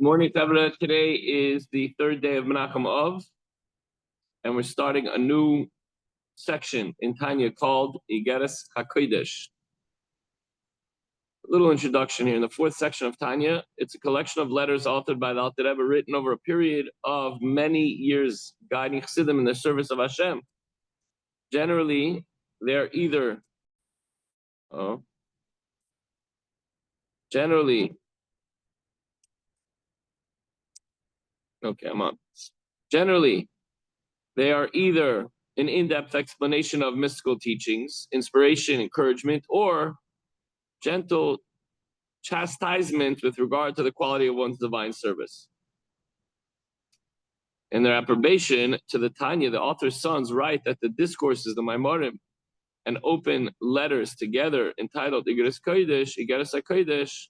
Morning, Tavra. Today is the third day of Menachem Av, and we're starting a new section in Tanya called Igeres HaKodesh. A little introduction here. In the fourth section of Tanya, it's a collection of letters authored by the Alter Rebbe, written over a period of many years, guiding Chassidim in the service of Hashem. Generally, they're either Generally, they are either an in-depth explanation of mystical teachings, inspiration, encouragement, or gentle chastisement with regard to the quality of one's divine service. In their approbation to the Tanya, the author's sons write that the discourses, the Maimorim, and open letters together entitled Igeres HaKodesh,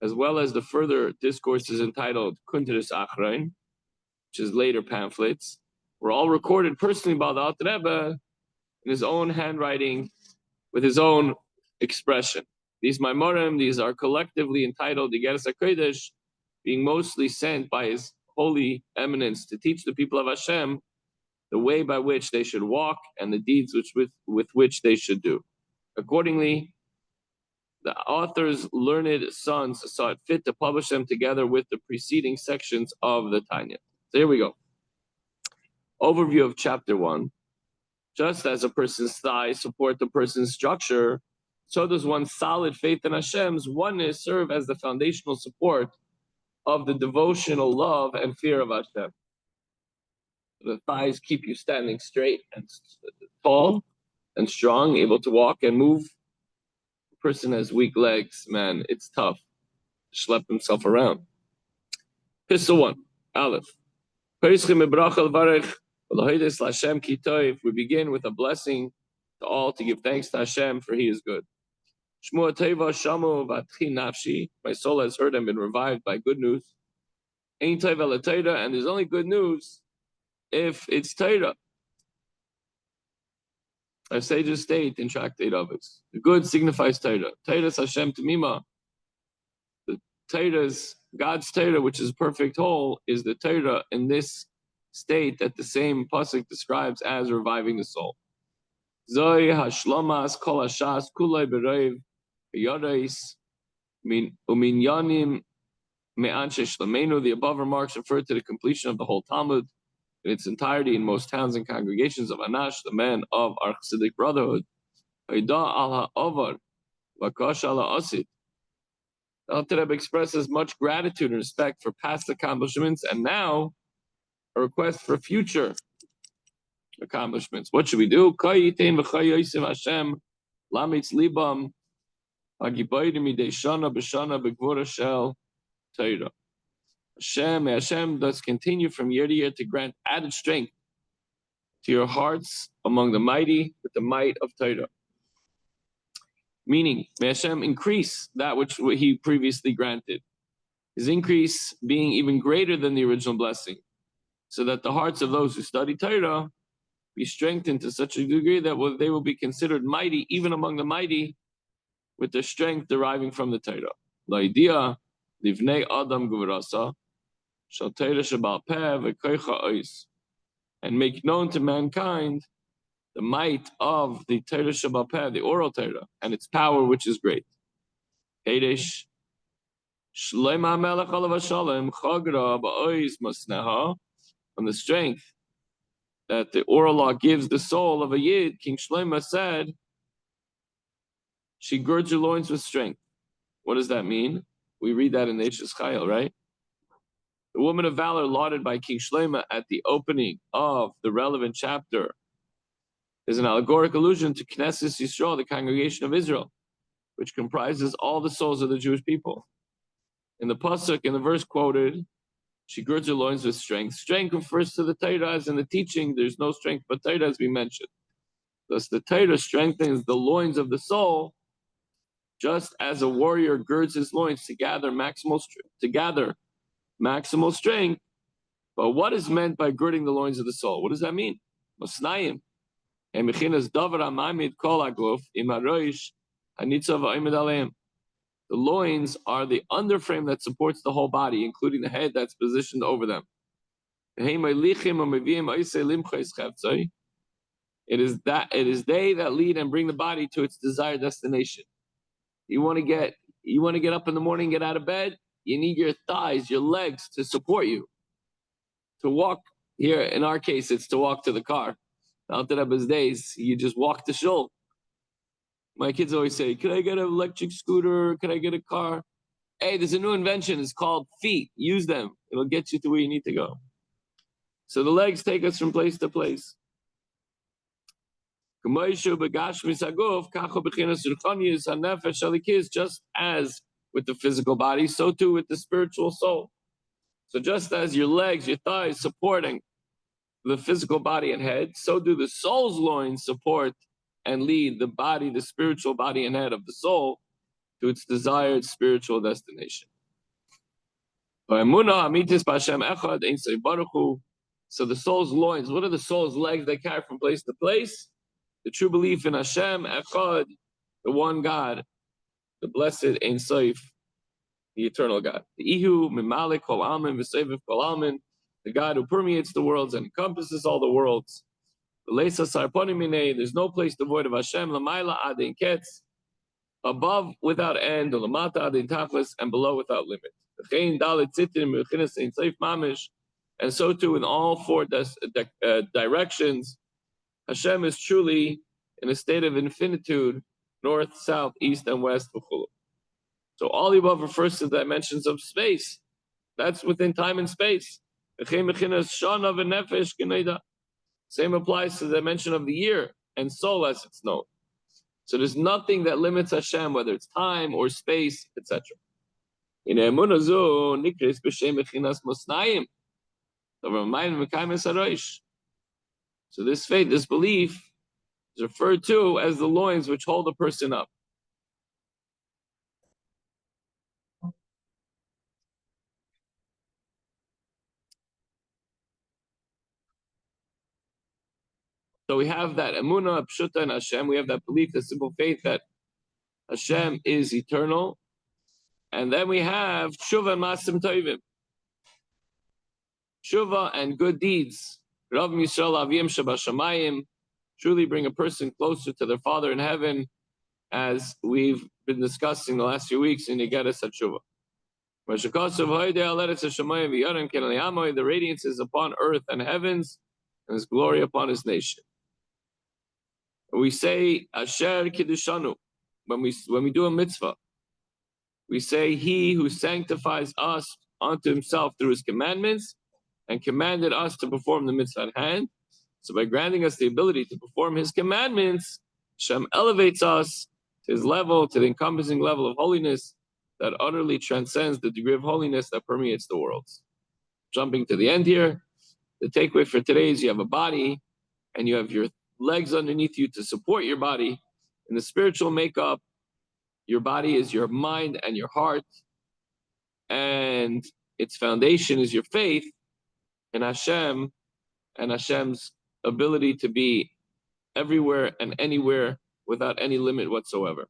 as well as the further discourses entitled Kunteris Achrein, which is later pamphlets, were all recorded personally by the Alter Rebbe in his own handwriting with his own expression. These Maimorim, these are collectively entitled Igeres HaKodesh, being mostly sent by his holy eminence to teach the people of Hashem the way by which they should walk and the deeds with which they should do. Accordingly, the author's learned sons saw it fit to publish them together with the preceding sections of the Tanya. So here we go. Overview of chapter 1. Just as a person's thighs support the person's structure, so does one's solid faith in Hashem's oneness serve as the foundational support of the devotional love and fear of Hashem. The thighs keep you standing straight and tall and strong, able to walk and move. A person has weak legs, man, it's tough to schlep himself around. Pistol 1, Aleph. We begin with a blessing to all to give thanks to Hashem, for He is good. My soul has heard and been revived by good news. And there's only good news if it's Torah. Our sages state in Tractate Avos, the good signifies Torah. Torah's Hashem Tamima. The Torah's, God's Torah, which is perfect whole, is the Torah in this state that the same pasuk describes as reviving the soul. Zoi hashlomas kol hashas kulay bereiv yorais uminyanim me'anshe shlamenu. The above remarks refer to the completion of the whole Talmud in its entirety in most towns and congregations of Anash, the men of our Chassidic brotherhood. Haida al ha'avar v'kash al ha'asid. The Alter Rebbe expresses much gratitude and respect for past accomplishments, and now a request for future accomplishments. What should we do? Hashem lamitz libam hagibaydim midei shana b'shana b'gvura shel Torah. Hashem does continue from year to year to grant added strength to your hearts among the mighty with the might of Torah. Meaning, may Hashem increase that which He previously granted. His increase being even greater than the original blessing, so that the hearts of those who study Torah be strengthened to such a degree that they will be considered mighty, even among the mighty, with their strength deriving from the Torah. La'idiyah livnei adam gvurasa shal Torah shebal peh v'koicha ois, and make known to mankind the might of the Torah shebal peh, the oral Torah, and its power which is great. Kadesh shleima melech alav hashalom chagra ba'ois masneha. On the strength that the oral law gives the soul of a Yid, King Shlomo said, she girds your loins with strength. What does that mean? We read that in Eishes Chayil, right? The woman of valor lauded by King Shlomo at the opening of the relevant chapter is an allegoric allusion to Knesset Yisrael, the congregation of Israel, which comprises all the souls of the Jewish people. In the pasuk, in the verse quoted, she girds her loins with strength. Strength refers to the Torah, as in the teaching, there's no strength but Torah, as we mentioned. Thus, the Torah strengthens the loins of the soul, just as a warrior girds his loins to gather maximal strength. But what is meant by girding the loins of the soul? What does that mean? Masnayim. The loins are the underframe that supports the whole body, including the head that's positioned over them. It is they that lead and bring the body to its desired destination. You want to get up in the morning, get out of bed, you need your thighs, your legs to support you. To walk here, in our case, it's to walk to the car. Alter Rebbe's days, you just walk to shul. My kids always say, "Can I get an electric scooter? Can I get a car?" Hey, there's a new invention. It's called feet. Use them. It'll get you to where you need to go. So the legs take us from place to place. Just as with the physical body, so too with the spiritual soul. So just as your legs, your thighs supporting the physical body and head, so do the soul's loins support and lead the body, the spiritual body and head of the soul, to its desired spiritual destination. So the soul's loins, what are the soul's legs they carry from place to place? The true belief in Hashem, Echad, the one God, the blessed Ein Sof, the eternal God. The Ihu, Mimalik, Kol Almin, V'Seviv Kol Almin, the God who permeates the worlds and encompasses all the worlds. There's no place devoid of Hashem, Lamaila Adin Ketz, above without end, Lamata Adin Tachlis, and below without limit. And so too in all four directions, Hashem is truly in a state of infinitude, north, south, east, and west. So all the above refers to dimensions of space. That's within time and space. Same applies to the dimension of the year and soul as it's known. So there's nothing that limits Hashem, whether it's time or space, etc. In Emunazu, Nikris b'shem mechinas mosnayim. So this faith, this belief, is referred to as the loins which hold a person up. So we have that emunah, pshuta, and Hashem. We have that belief, that simple faith that Hashem is eternal. And then we have tshuva and masim tovim. Tshuva and good deeds. Rav Yisrael avim shabashamayim truly bring a person closer to their Father in heaven, as we've been discussing the last few weeks in Yigeres HaTshuva. The radiance is upon earth and heavens, and His glory upon His nation. We say Asher Kiddushanu when we do a mitzvah. We say He who sanctifies us unto Himself through His commandments and commanded us to perform the mitzvah at hand. So by granting us the ability to perform His commandments, Hashem elevates us to His level, to the encompassing level of holiness that utterly transcends the degree of holiness that permeates the worlds. Jumping to the end here, the takeaway for today is you have a body and you have your legs underneath you to support your body. In the spiritual makeup, your body is your mind and your heart, and its foundation is your faith in Hashem and Hashem's ability to be everywhere and anywhere without any limit whatsoever.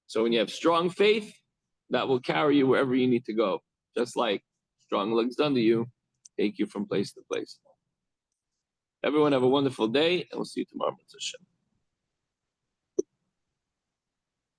So when you have strong faith, that will carry you wherever you need to go, just like strong legs under you take you from place to place. Everyone have a wonderful day, and we'll see you tomorrow.